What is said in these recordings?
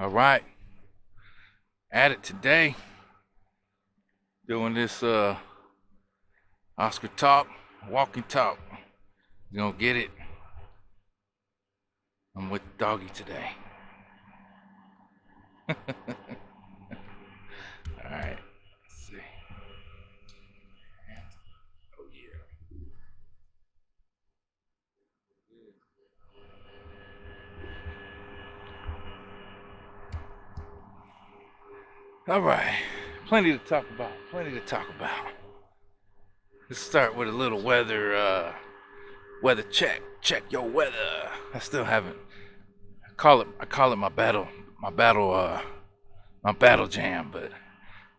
All right, at it today. Doing this Oscar talk, walking talk. You gonna get it? I'm with Doggy today. All right. Let's see. Oh yeah. All right. Plenty to talk about. Plenty to talk about. Let's start with a little weather check. Check your weather. I still haven't. I call it my battle jam, but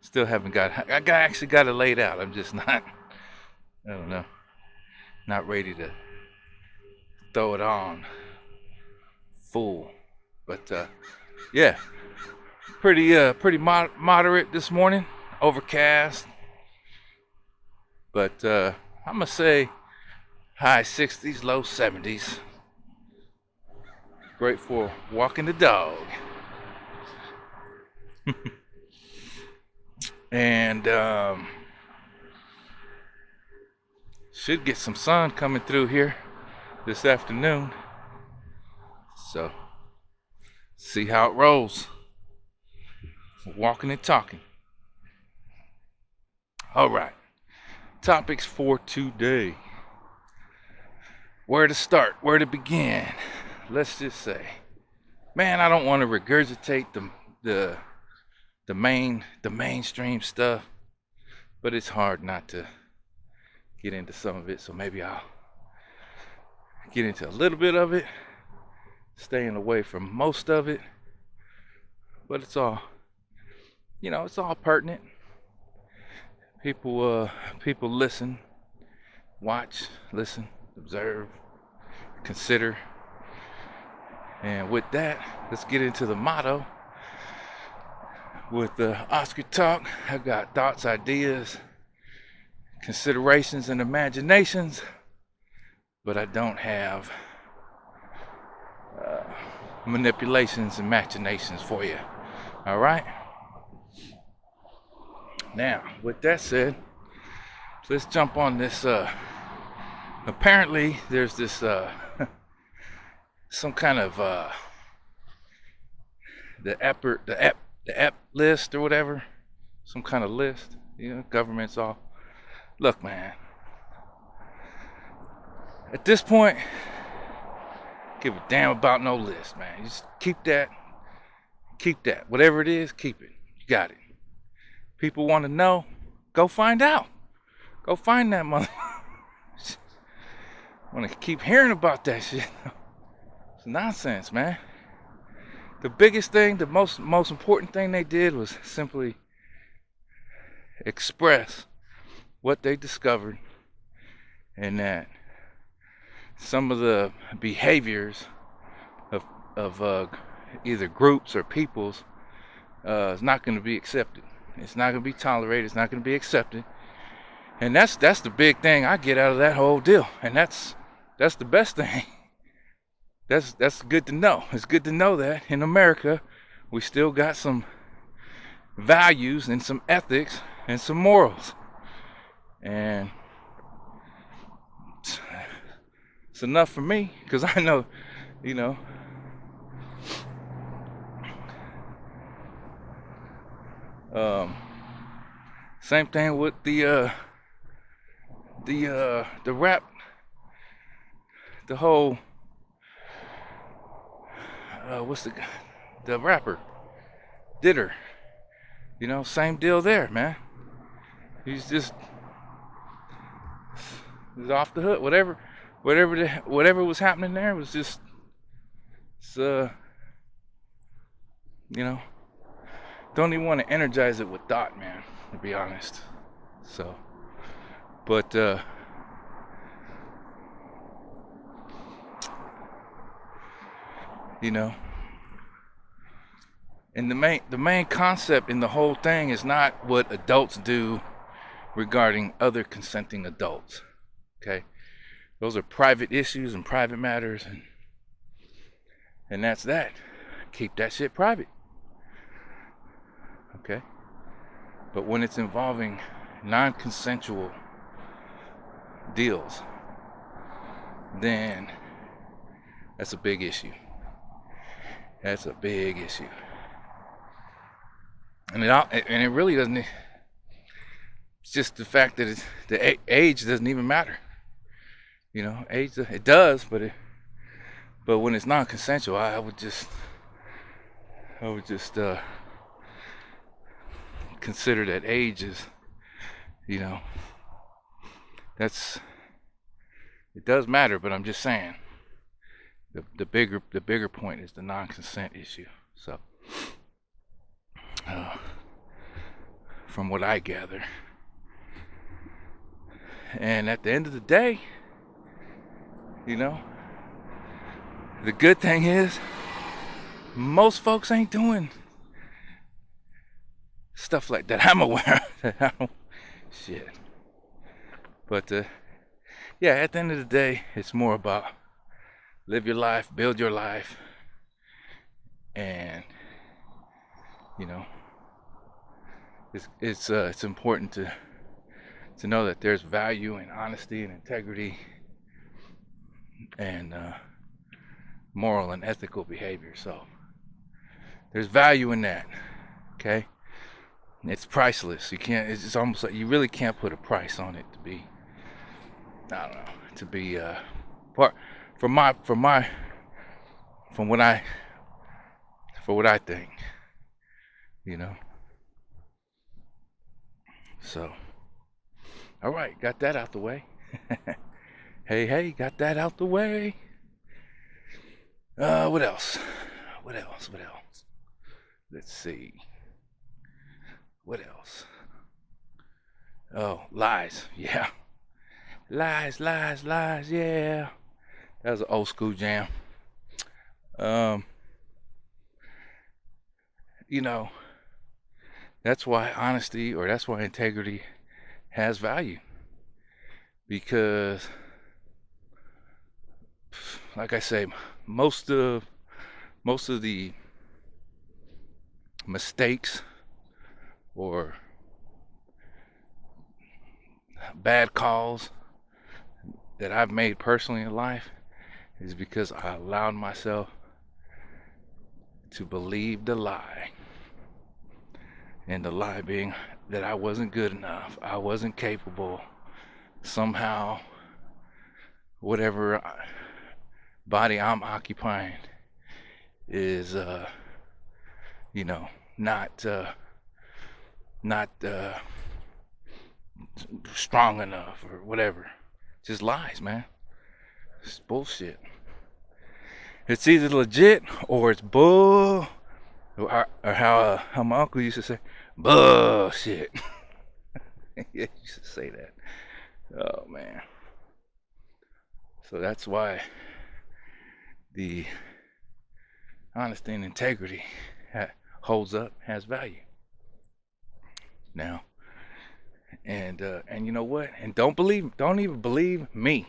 still haven't actually got it laid out. I'm just not. I don't know. Not ready to throw it on full. But yeah, pretty moderate this morning. Overcast, but I'm gonna say high 60s, low 70s. Great for walking the dog. And should get some sun coming through here this afternoon. So see how it rolls. Walking and talking. All right. Topics for today. Where to start? Where to begin? Let's just say, man, I don't want to regurgitate the mainstream stuff, but it's hard not to get into some of it. So maybe I'll get into a little bit of it, staying away from most of it. But it's all, it's all pertinent. People listen, watch, listen, observe, consider. And with that, let's get into the motto. With the Oscar talk, I got thoughts, ideas, considerations, and imaginations, but I don't have manipulations and machinations for you. All right? Now, with that said, let's jump on this. Apparently, there's this some kind of the app list or whatever, some kind of list. Government's all. Look, man. At this point, give a damn about no list, man. You just keep that. Whatever it is, keep it. You got it. People want to know, go find out. Go find that mother. Want to keep hearing about that shit. It's nonsense, man. The biggest thing, the most important thing they did was simply express what they discovered, and that some of the behaviors of either groups or peoples is not going to be accepted. It's not going to be tolerated. It's not going to be accepted. And that's the big thing I get out of that whole deal. And that's the best thing. That's good to know. It's good to know that in America we still got some values and some ethics and some morals. And it's enough for me, because I know, same thing with the rap, the whole what's the rapper Ditter, same deal there, man. He's off the hook. Whatever was happening there was just don't even want to energize it with thought, man, to be honest. So, but and the main concept in the whole thing is not what adults do regarding other consenting adults. Okay, those are private issues and private matters, and that's that. Keep that shit private. okay? But when it's involving non-consensual deals, then that's a big issue. That's a big issue. And it really doesn't. It's just the fact that the age doesn't even matter. You know, age, it does, but when it's non-consensual, I would just consider that age is, you know, it does matter, but I'm just saying the bigger point is the non-consent issue. So from what I gather, and at the end of the day, you know, the good thing is most folks ain't doing stuff like that. I'm aware of that. Shit. But yeah, at the end of the day, it's more about live your life, build your life, and you know, it's important to know that there's value in honesty and integrity and moral and ethical behavior. So there's value in that, okay? It's priceless. It's almost like you really can't put a price on it to be, I don't know, to be for what I think, you know. So all right, got that out the way. Hey, got that out the way. What else? Let's see. What else? Oh, lies. Yeah. Lies, yeah. That was an old school jam. You know, that's why honesty, or that's why integrity has value. Because, like I say, most of the mistakes or bad calls that I've made personally in life is because I allowed myself to believe the lie. And the lie being that I wasn't good enough, I wasn't capable, somehow whatever body I'm occupying is you know, not strong enough or whatever. Just lies, man. It's bullshit. It's either legit or it's bull, or how my uncle used to say, bullshit. Yeah, he used to say that. Oh man. So that's why the honesty and integrity holds up, has value. Now, and you know what? And don't even believe me.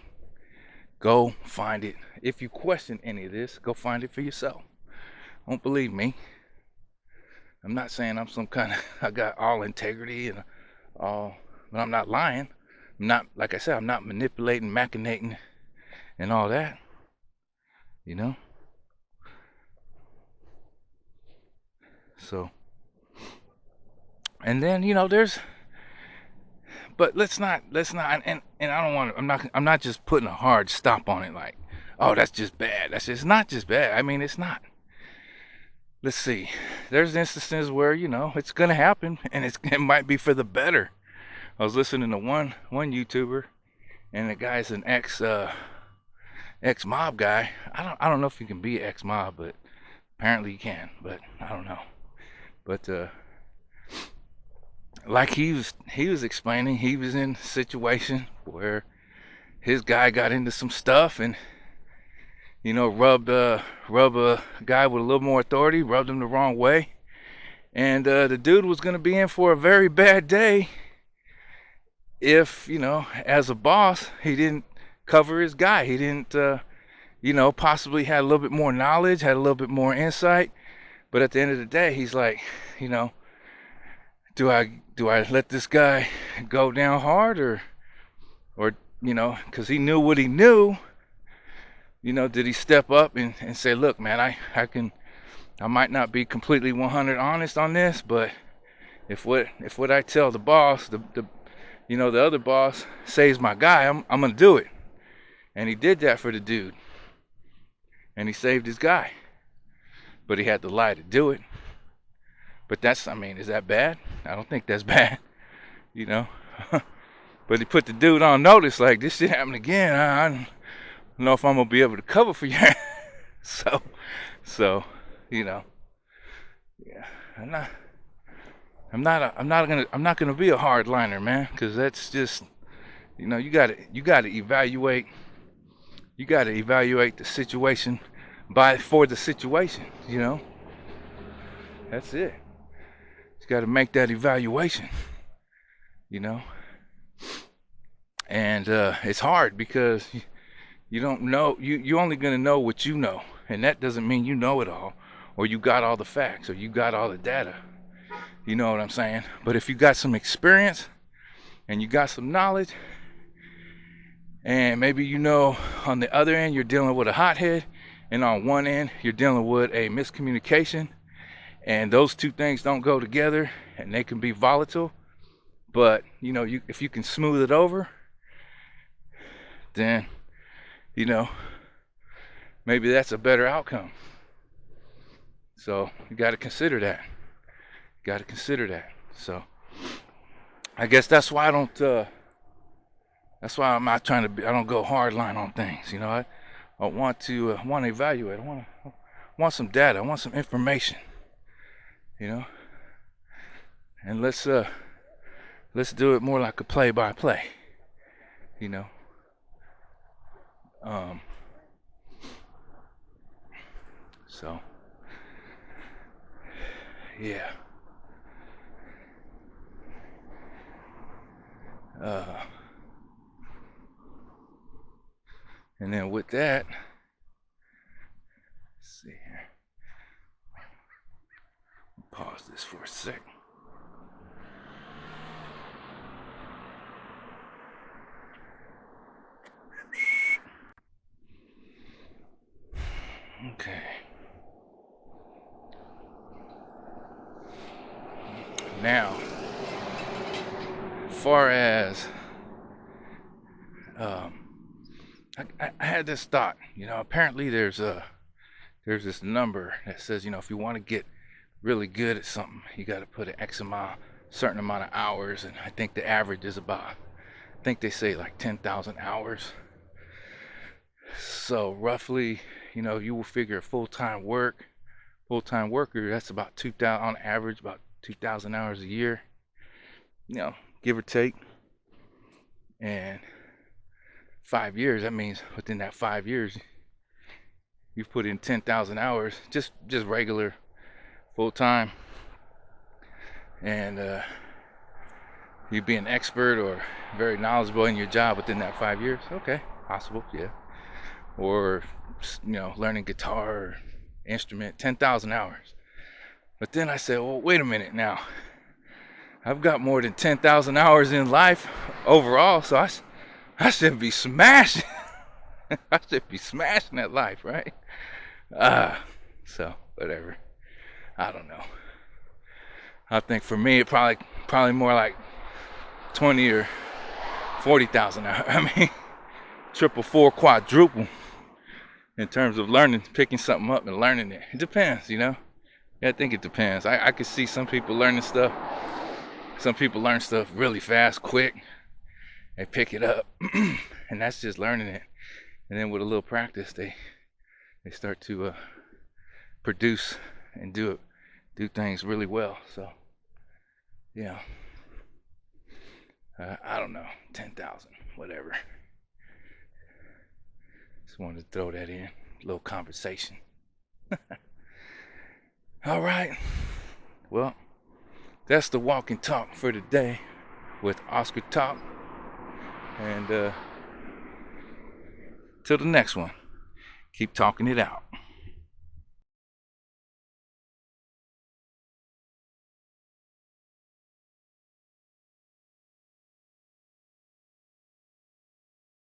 Go find it. If you question any of this, go find it for yourself. Don't believe me. I'm not saying I'm some kind of, I got all integrity and all, but I'm not lying. I'm not, like I said, I'm not manipulating, machinating, and all that. You know? So, and then, you know, but let's not, and I don't want to, I'm not just putting a hard stop on it like, oh, that's just bad. It's not just bad. I mean, it's not. Let's see. There's instances where, you know, it's going to happen, and it might be for the better. I was listening to one YouTuber, and the guy's an ex-mob guy. I don't know if he can be ex-mob, but apparently he can, but I don't know. But like he was explaining, he was in a situation where his guy got into some stuff and, you know, rubbed a guy with a little more authority, rubbed him the wrong way, and the dude was going to be in for a very bad day if, you know, as a boss, he didn't cover his guy. He didn't, you know, possibly had a little bit more knowledge, had a little bit more insight. But at the end of the day, he's like, you know, do I let this guy go down hard, or because he knew what he knew, did he step up and say, look, man, I might not be completely 100 honest on this, but if what I tell the boss, the other boss saves my guy, I'm gonna do it. And he did that for the dude, and he saved his guy, but he had to lie to do it. But is that bad? I don't think that's bad, But he put the dude on notice, like, this shit happened again. I don't know if I'm gonna be able to cover for you. so, yeah. I'm not gonna be a hardliner, man, because that's just, you gotta evaluate. You gotta evaluate the situation for the situation. That's it. You gotta make that evaluation. And it's hard because you don't know. You're only gonna know what you know, and that doesn't mean you know it all, or you got all the facts, or you got all the data. You know what I'm saying? But if you got some experience and you got some knowledge, and maybe on the other end you're dealing with a hothead, and on one end you're dealing with a miscommunication, and those two things don't go together, and they can be volatile. But if you can smooth it over, then maybe that's a better outcome. So you got to consider that. So I guess that's why I'm not trying to I don't go hard line on things. I want to evaluate. I want some data. I want some information. And let's do it more like a play-by-play. So yeah. And then with that, let's see here. Pause this for a sec. Okay. Now, as far as I had this thought, apparently there's this number that says, if you want to get really good at something, you got to put a certain amount of hours, and I think the average is I think they say like 10,000 hours. So roughly, you will figure a full-time worker, that's about 2,000 on average, about 2,000 hours a year, give or take. And 5 years, that means within that 5 years, you've put in 10,000 hours, just regular full-time, and you be an expert or very knowledgeable in your job within that 5 years. Okay, possible, yeah. Or learning guitar or instrument, 10,000 hours. But then I said, well, wait a minute now. I've got more than 10,000 hours in life overall, so I should be smashing. I should be smashing at life, right? So whatever. I don't know. I think for me, it probably more like 20 or 40,000 hours. I mean, triple, four, quadruple in terms of learning, picking something up and learning it. It depends, Yeah, I think it depends. I could see some people learning stuff. Some people learn stuff really fast, quick. They pick it up, and that's just learning it. And then with a little practice, they start to produce and do things really well. So, yeah. I don't know, 10,000, whatever. Just wanted to throw that in, a little conversation. All right. Well, that's the walk and talk for today with Oscar Talk. And till the next one, keep talking it out.